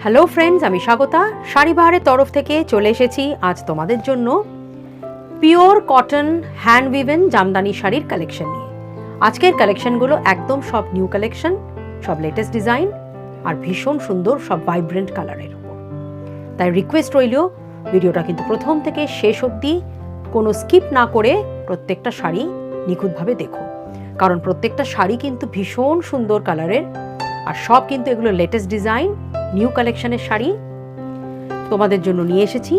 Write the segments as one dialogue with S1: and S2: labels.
S1: Hello friends, আমি স্বাগতা শাড়িবাহারের তরফ থেকে চলে এসেছি আজ তোমাদের জন্য pure cotton hand woven Jamdani শাড়ির কালেকশন নিয়ে। আজকের কালেকশনগুলো একদম সব নিউ কালেকশন, সব লেটেস্ট ডিজাইন আর ভীষণ সুন্দর, সব ভাইব্রেন্ট কালারের উপর। তাই রিকোয়েস্ট রইল ভিডিওটা কিন্তু প্রথম থেকে শেষ অবধি কোনো স্কিপ না করে প্রত্যেকটা শাড়ি নিখুঁতভাবে দেখো, কারণ প্রত্যেকটা শাড়ি কিন্তু ভীষণ সুন্দর কালারের আর সব কিন্তু এগুলো লেটেস্ট ডিজাইন নিউ কালেকশনের শাড়ি তোমাদের জন্য নিয়ে এসেছি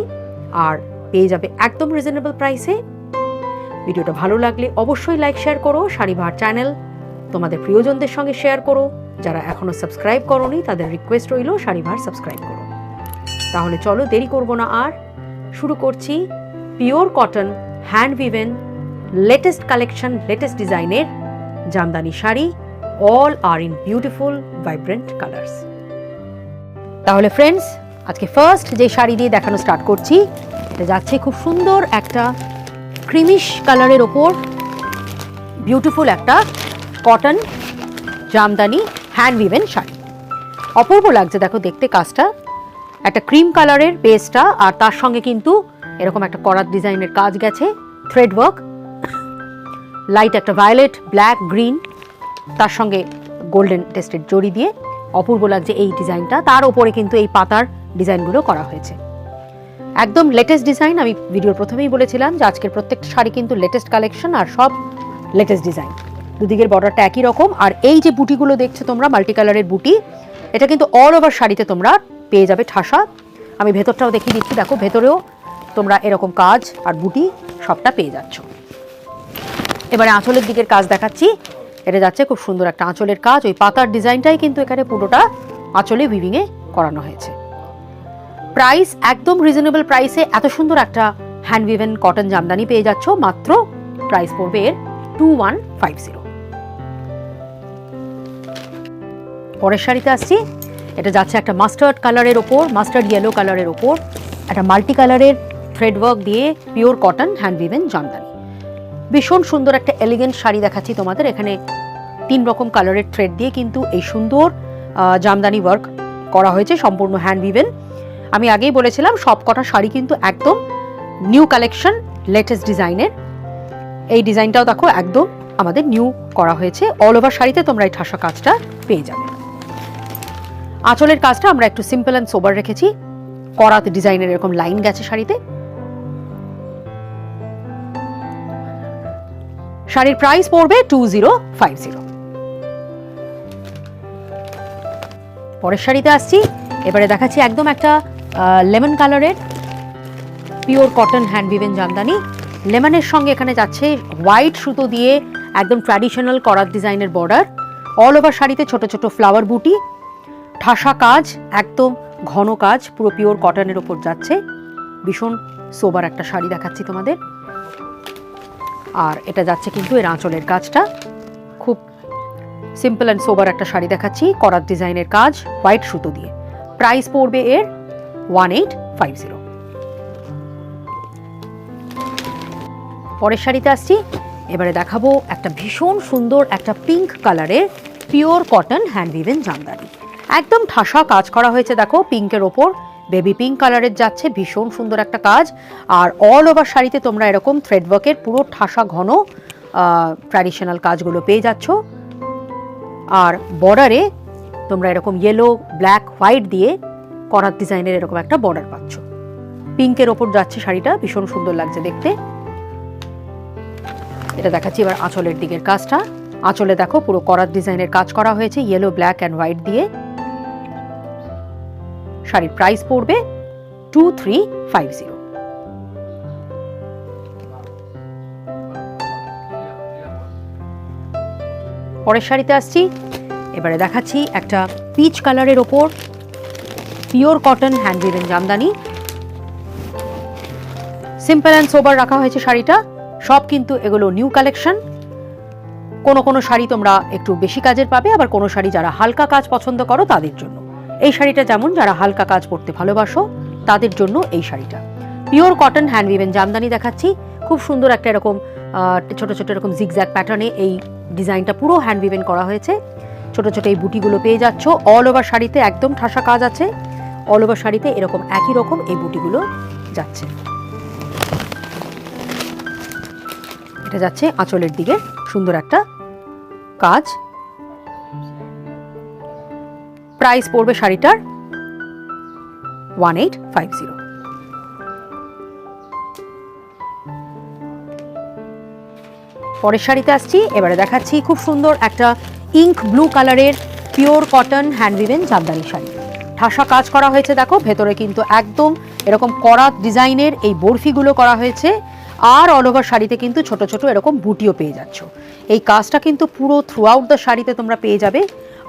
S1: আর পেয়ে যাবে একদম রিজনেবল প্রাইসে। ভিডিওটা ভালো লাগলে অবশ্যই লাইক শেয়ার করো, শাড়িবাহার চ্যানেল তোমাদের প্রিয়জনদের সঙ্গে শেয়ার করো। যারা এখনো সাবস্ক্রাইব করোনি তাদের রিকোয়েস্ট রইল শাড়িবাহার সাবস্ক্রাইব করো। তাহলে চলো দেরি করব না আর শুরু করছি pure cotton hand woven latest collection, latest ডিজাইনের Jamdani sari. All are in beautiful vibrant colours. তাহলে ফ্রেন্ডস, আজকে ফার্স্ট যে শাড়ি দিয়ে দেখানো স্টার্ট করছি, এটা যাচ্ছে খুব সুন্দর একটা ক্রিমিশ কালারের ওপর বিউটিফুল একটা কটন জামদানি হ্যান্ড উইভেন শাড়ি। অপূর্ব লাগছে দেখো দেখতে কাজটা, একটা ক্রিম কালারের বেসটা আর তার সঙ্গে কিন্তু এরকম একটা করাত ডিজাইনের কাজ গেছে, থ্রেড ওয়ার্ক, লাইট একটা ভায়োলেট, ব্ল্যাক, গ্রিন, তার সঙ্গে গোল্ডেন টেস্টেড জড়ি দিয়ে অপূর্ব লাগছে এই ডিজাইনটা। তার উপরে কিন্তু এই পাতার ডিজাইনগুলো করা হয়েছে, একদম লেটেস্ট ডিজাইন। আমি ভিডিওর প্রথমেই বলেছিলাম যে আজকের প্রত্যেকটা শাড়ি কিন্তু লেটেস্ট কালেকশন আর সব লেটেস্ট ডিজাইন। দুদিকের বর্ডারটা একই রকম আর এই যে বুটিগুলো দেখছো তোমরা মাল্টি কালারের বুটি, এটা কিন্তু অল ওভার শাড়িতে তোমরা পেয়ে যাবে ঠাসা। আমি ভেতরটাও দেখিয়ে দিচ্ছি, দেখো ভেতরেও তোমরা এরকম কাজ আর বুটি সবটা পেয়ে যাচ্ছ। এবারে আঁচলের দিকের কাজ দেখাচ্ছি, এটা যাচ্ছে খুব সুন্দর একটা আঁচলের কাজ, ওই পাতার ডিজাইনটাই কিন্তু এখানে পুরোটা আঁচলে উইভিংয়ে করানো হয়েছে। প্রাইস একদম রিজনেবল প্রাইসে এত সুন্দর একটা হ্যান্ড উইভেন কটন জামদানি পেয়ে যাচ্ছ। মাত্র প্রাইস পড়বে এর 2150। পরের শাড়িতে আসছি, এটা যাচ্ছে একটা মাস্টার্ড কালারের ওপর, মাস্টার্ড ইয়েলো কালারের ওপর একটা মাল্টি কালারের থ্রেড ওয়ার্ক দিয়ে pure cotton hand woven Jamdani. ভীষণ সুন্দর একটা এলিগেন্ট শাড়ি দেখাচ্ছি তোমাদের। এখানে 3 রকম কালারের থ্রেড দিয়ে কিন্তু এই সুন্দর জামদানি ওয়ার্ক করা হয়েছে, সম্পূর্ণ হ্যান্ড উইভেন। আমি আগেই বলেছিলাম সব কটা শাড়ি কিন্তু একদম নিউ কালেকশন, লেটেস্ট ডিজাইনের। এই ডিজাইনটাও দেখো একদম আমাদের নিউ করা হয়েছে। অল ওভার শাড়িতে তোমরা এই ঠাসা কাজটা পেয়ে যাবে। আঁচলের কাজটা আমরা একটু সিম্পল অ্যান্ড সোবার রেখেছি, করাত ডিজাইনের এরকম লাইন গেছে শাড়িতে। শাড়ির প্রাইস পড়বে 2050। পরের শাড়িতে আসছি, এবারে দেখাচ্ছি একদম একটা লেমন কালারের pure cotton hand woven Jamdani. লেমনের সঙ্গে এখানে যাচ্ছে হোয়াইট সুতো দিয়ে একদম ট্র্যাডিশনাল করাত ডিজাইনের বর্ডার। অল ওভার শাড়িতে ছোট ছোট ফ্লাওয়ার বুটি, ঠাসা কাজ, একদম ঘন কাজ, পুরো পিওর কটনের ওপর যাচ্ছে। ভীষণ সোবার একটা শাড়ি দেখাচ্ছি তোমাদের। আর এটা যাচ্ছে কিন্তু এর আঁচলের কাজটা খুব সিম্পল অ্যান্ড সোবার একটা শাড়ি দেখাচ্ছি, করাত ডিজাইনের কাজ, হোয়াইট সুতো দিয়ে। প্রাইস পড়বে এর 1850। পরের শাড়িতে আসছি, এবারে দেখাবো একটা ভীষণ সুন্দর একটা পিঙ্ক কালারের pure cotton hand woven Jamdani. একদম ঠাসা কাজ করা হয়েছে, দেখো পিঙ্কের ওপর বেবি পিঙ্ক কালারের যাচ্ছে, ভীষণ সুন্দর একটা কাজ। আর অল ওভার শাড়িতে তোমরা এরকম থ্রেড ওয়ার্কের পুরো ঠাসা ঘন ট্র্যাডিশনাল কাজগুলো পেয়ে যাচ্ছ। আর বর্ডারে তোমরা এরকম ইয়েলো, ব্ল্যাক, হোয়াইট দিয়ে করাত ডিজাইনের এরকম একটা বর্ডার পাচ্ছ। পিঙ্কের ওপর যাচ্ছে শাড়িটা, ভীষণ সুন্দর লাগছে দেখতে। এটা দেখাচ্ছি এবার আঁচলের দিকের কাজটা। আঁচলে দেখো পুরো করাত ডিজাইনের কাজ করা হয়েছে ইয়েলো, ব্ল্যাক অ্যান্ড হোয়াইট দিয়ে। শাড়ির প্রাইস পড়বে 2350। পরের শাড়িতে আসছি, এবারে দেখাচ্ছি একটা পিচ কালারের ওপর pure cotton hand woven Jamdani. Simple and sober রাখা হয়েছে শাড়িটা, সব কিন্তু এগুলো নিউ কালেকশন। কোনো কোনো শাড়ি তোমরা একটু বেশি কাজের পাবে, আবার কোনো শাড়ি যারা হালকা কাজ পছন্দ করো তাদের জন্য। এই শাড়িটা যেমন যারা হালকা কাজ করতে ভালোবাসো তাদের জন্য এই শাড়িটা। Pure cotton hand woven Jamdani দেখাচ্ছি, খুব সুন্দর একটা এরকম ছোট ছোট এরকম জিগজ্যাগ প্যাটার্নে এই ডিজাইনটা পুরো হ্যান্ড উইভেন করা হয়েছে। ছোট ছোট এই বুটিগুলো পেয়ে যাচ্ছ। অল ওভার শাড়িতে একদম ঠাসা কাজ আছে, অল ওভার শাড়িতে এরকম একই রকম এই বুটিগুলো যাচ্ছে। এটা যাচ্ছে আঁচলের দিকে সুন্দর একটা কাজ। প্রাইস পড়বে শাড়িটার 1850। পরের শাড়িতে আসছি, এবারে দেখাচ্ছি খুব সুন্দর একটা ইঙ্ক ব্লু কালারের pure cotton hand woven Jamdani sari. ঠাসা কাজ করা হয়েছে, দেখো ভেতরে কিন্তু একদম এরকম করা ডিজাইনের এই বরফিগুলো করা হয়েছে। আর অল ওভার শাড়িতে কিন্তু ছোট ছোট এরকম বুটিও পেয়ে যাচ্ছ। এই কাজটা কিন্তু পুরো থ্রু আউট দ্য শাড়িতে তোমরা পেয়ে যাবে।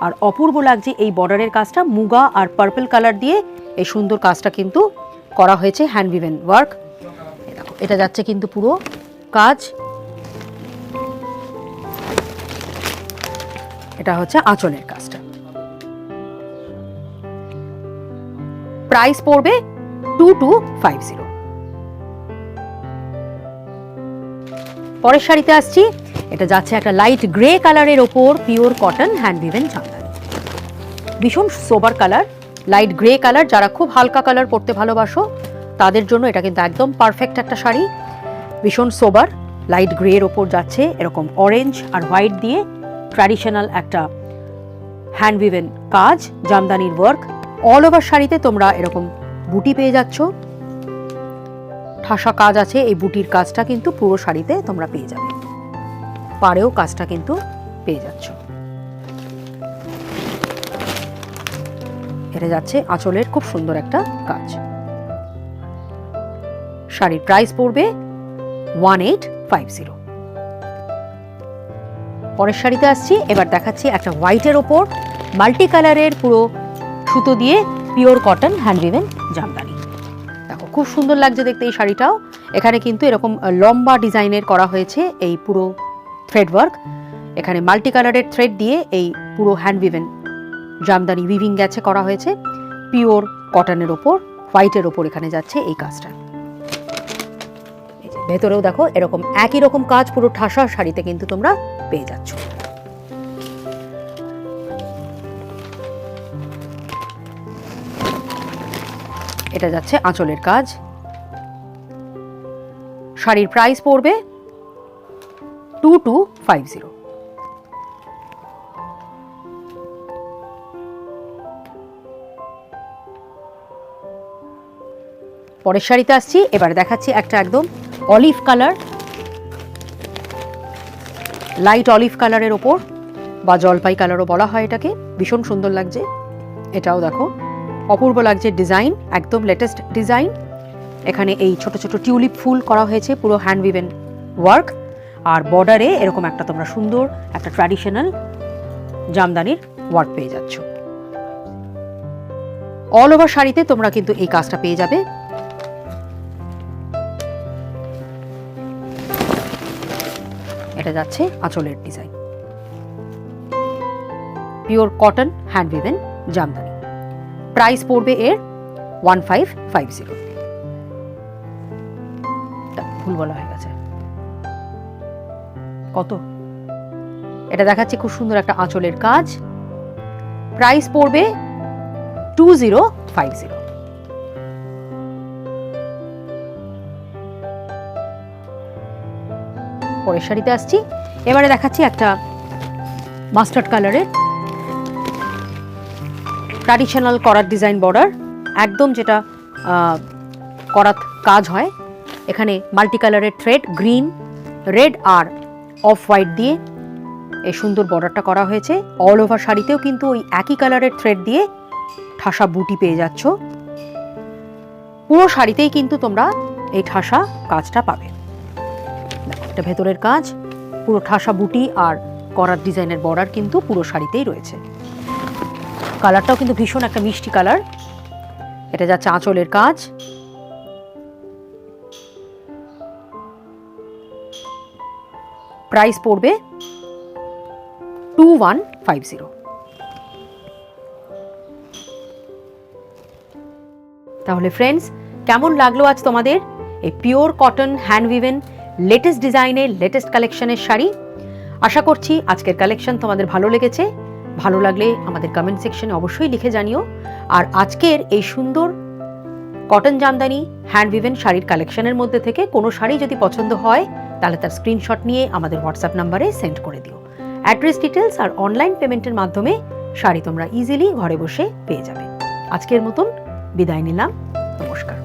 S1: আর অপূর্ব লাগছে এই বর্ডারের কাজটা, মুগা আর পার্পল কালার দিয়ে এই সুন্দর কাজটা কিন্তু করা হয়েছে হ্যান্ড উইভেন ওয়ার্ক। দেখো এটা যাচ্ছে কিন্তু পুরো কাজ। এটা হচ্ছে আঁচলের কাজটা। প্রাইস পড়বে 2250। পরের শাড়িতে আসছি, এটা যাচ্ছে একটা লাইট গ্রে কালারের ওপর pure cotton hand woven Jamdani. ভীষণ sober colour, light grey colour. যারা খুব হালকা কালার পরতে ভালোবাসো তাদের জন্য এটা কিন্তু একদম পারফেক্ট একটা শাড়ি। ভীষণ সোবার লাইট গ্রে এর ওপর যাচ্ছে এরকম অরেঞ্জ আর হোয়াইট দিয়ে ট্র্যাডিশনাল একটা হ্যান্ড উইভেন কাজ, জামদানির ওয়ার্ক। অল ওভার শাড়িতে তোমরা এরকম বুটি পেয়ে যাচ্ছ, ঠাসা কাজ আছে। এই বুটির কাজটা কিন্তু পুরো শাড়িতে তোমরা পেয়ে যাবে, পাড়েও কাজটা কিন্তু পেয়ে যাচ্ছ। এটা যাচ্ছে আঁচলের খুব সুন্দর একটা কাজ। শাড়ির প্রাইস পড়বে 1850। পরের শাড়িতে আসছি, এবার দেখাচ্ছি একটা হোয়াইটের ওপর মাল্টি কালারের পুরো সুতো দিয়ে pure cotton hand woven Jamdani. দেখো খুব সুন্দর লাগছে দেখতে এই শাড়িটাও। এখানে কিন্তু এরকম লম্বা ডিজাইনের করা হয়েছে এই পুরো থ্রেড ওয়ার্ক। এখানে মাল্টি কালারের থ্রেড দিয়ে এই পুরো হ্যান্ড উইভেন জামদানি উইভিং গেছে করা হয়েছে পিওর কটনের ওপর, হোয়াইটের ওপর এখানে যাচ্ছে এই কাজটা। ভেতরেও দেখো এরকম একই রকম কাজ পুরো ঠাসা শাড়িতে কিন্তু তোমরা পেয়ে যাচ্ছ। এটা যাচ্ছে আঁচলের কাজ। শাড়ির প্রাইস পড়বে 2250। পরের শাড়িতে আসছি, এবার দেখাচ্ছি একটা একদম অলিভ কালার, লাইট অলিভ কালারের ওপর বা জলপাই কালারও বলা হয় এটাকে। ভীষণ সুন্দর লাগছে এটাও, দেখো অপূর্ব লাগছে ডিজাইন, একদম লেটেস্ট ডিজাইন। এখানে এই ছোট ছোট টিউলিপ ফুল করা হয়েছে পুরো হ্যান্ড উইভেন ওয়ার্ক। আর বর্ডারে এরকম একটা তোমরা সুন্দর একটা ট্র্যাডিশনাল জামদানির ওয়ার্ক পেয়ে যাচ্ছ। অল ওভার শাড়িতে তোমরা কিন্তু এই কাজটা পেয়ে যাবে। এটা যাচ্ছে আঁচলের design, pure cotton hand woven Jamdani. Price পড়বে এর 1550। ভুল বলা হয়ে গেছে, কত? এটা দেখাচ্ছে খুব সুন্দর একটা আঁচলের কাজ। প্রাইস পড়বে 2050। পরের শাড়িতে আসছি, এবারে দেখাচ্ছি একটা মাস্টার্ড কালারের ট্র্যাডিশনাল করাত ডিজাইন বর্ডার, একদম যেটা করাত কাজ হয়। এখানে মাল্টি কালারের থ্রেড, গ্রিন, রেড আর অফ হোয়াইট দিয়ে এই সুন্দর বর্ডারটা করা হয়েছে। অল ওভার শাড়িতেও কিন্তু ওই একই কালারের থ্রেড দিয়ে ঠাসা বুটি পেয়ে যাচ্ছ। পুরো শাড়িতেই কিন্তু তোমরা এই ঠাসা কাজটা পাবে। এটা ভেতরের কাজ, পুরো ঠাসা বুটি আর করাত ডিজাইনের বর্ডার কিন্তু পুরো শাড়িতেই রয়েছে। কালারটাও কিন্তু ভীষণ একটা মিষ্টি কালার। এটা যাচ্ছে আঁচলের কাজ। প্রাইস পড়বে 2150। তাহলে ফ্রেন্ডস, কেমন লাগলো আজ তোমাদের এই pure cotton hand woven latest ডিজাইনের লেটেস্ট কালেকশনের শাড়ি? আশা করছি আজকের কালেকশন তোমাদের ভালো লেগেছে। ভালো লাগলে আমাদের কমেন্ট সেকশনে অবশ্যই লিখে জানিও। আর আজকের এই সুন্দর কটন জামদানি হ্যান্ড উইভেন শাড়ির কালেকশনের মধ্যে থেকে কোনো শাড়ি যদি পছন্দ হয় তাহলে তার স্ক্রিনশট নিয়ে আমাদের হোয়াটসঅ্যাপ নাম্বারে সেন্ড করে দিও। অ্যাড্রেস ডিটেলস আর অনলাইন পেমেন্টের মাধ্যমে শাড়ি তোমরা ইজিলি ঘরে বসে পেয়ে যাবে। আজকের মতন বিদায় নিলাম, নমস্কার।